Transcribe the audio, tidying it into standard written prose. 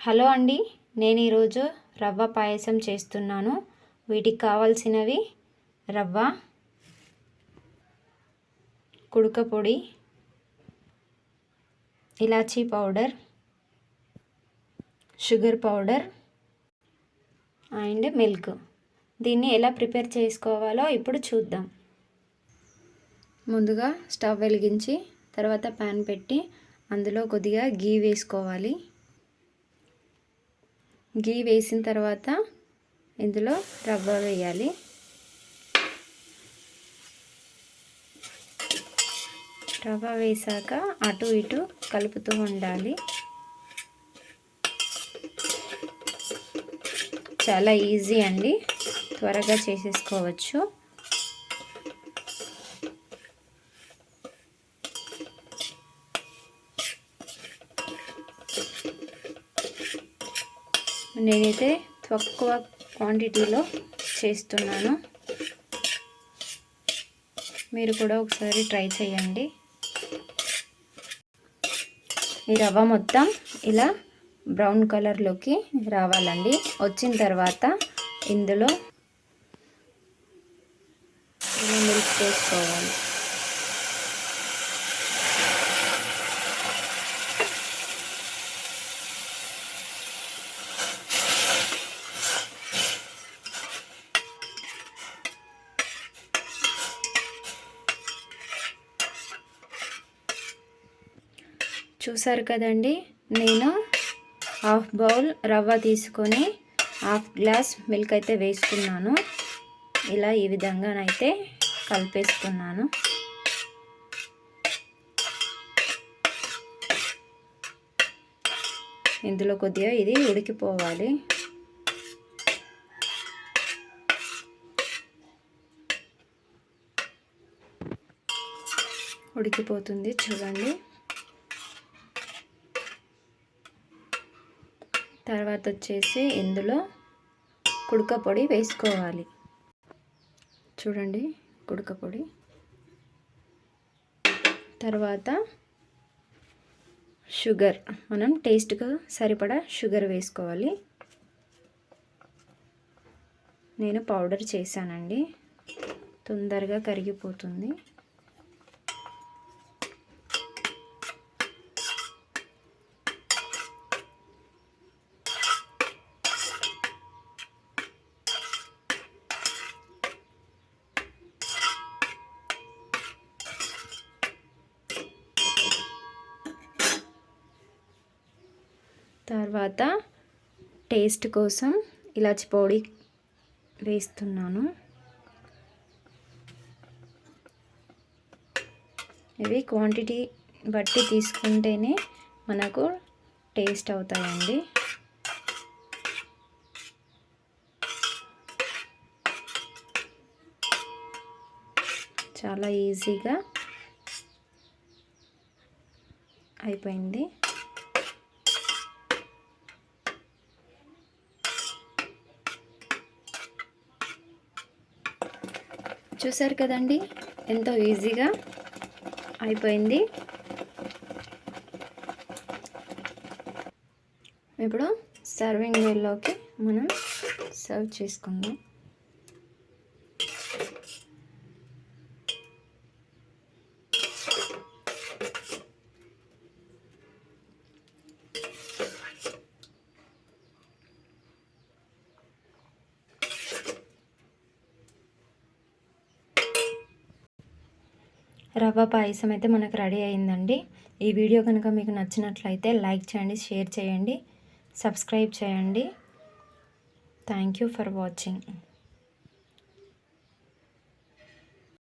Hello అండి, నేను ఈరోజు రవ్వ పాయసం చేస్తున్నాను. వీటికి కావాల్సినవి రవ్వ, కుడుక పొడి, ఇలాచీ powder, sugar powder and milk. దీన్ని ఎలా ప్రిపేర్ చేసుకోవాలో ఇప్పుడు చూద్దాం. ముందుగా స్టవ్ వెలిగించి తర్వాత ప్యాన్ పెట్టి అందులో కొద్దిగా గీ వేసుకోవాలి. గీ వేసిన తర్వాత ఇందులో రవ్వ వేయాలి. రవ్వ వేసాక అటు ఇటు కలుపుతూ ఉండాలి. చాలా ఈజీ అండి, త్వరగా చేసేసుకోవచ్చు. నేనైతే తక్కువ క్వాంటిటీలో చేస్తున్నాను. మీరు కూడా ఒకసారి ట్రై చేయండి. ఈ రవ్వ మొత్తం ఇలా బ్రౌన్ కలర్లోకి రావాలండి. వచ్చిన తర్వాత ఇందులో మిల్క్ వేసుకోవాలి. చూసారు కదండి, నేను హాఫ్ బౌల్ రవ్వ తీసుకొని హాఫ్ గ్లాస్ మిల్క్ అయితే వేసుకున్నాను. ఇలా ఈ విధంగానైతే కలిపేసుకున్నాను. ఇందులో కొద్దిగా ఇది ఉడికిపోవాలి. ఉడికిపోతుంది చూడండి. తర్వాత వచ్చేసి ఇందులో కుడుక పొడి వేసుకోవాలి. చూడండి, కుడుక పొడి. తర్వాత షుగర్, మనం టేస్ట్గా సరిపడా షుగర్ వేసుకోవాలి. నేను పౌడర్ చేశానండి, తొందరగా కరిగిపోతుంది. తర్వాత టేస్ట్ కోసం ఇలాచి పొడి వేస్తున్నాను. ఇవి క్వాంటిటీ బట్టి తీసుకుంటేనే మనకు టేస్ట్ అవుతాయండి. చాలా ఈజీగా అయిపోయింది. చూసారు కదండి, ఎంతో ఈజీగా అయిపోయింది. ఇప్పుడు సర్వింగ్ బౌల్లోకి మనం సర్వ్ చేసుకుందాం. రవ్వ పాయసం అయితే మనకు రెడీ అయిందండి. ఈ వీడియో కనుక మీకు నచ్చినట్లయితే లైక్ చేయండి, షేర్ చేయండి, సబ్స్క్రైబ్ చేయండి. Thank you for watching.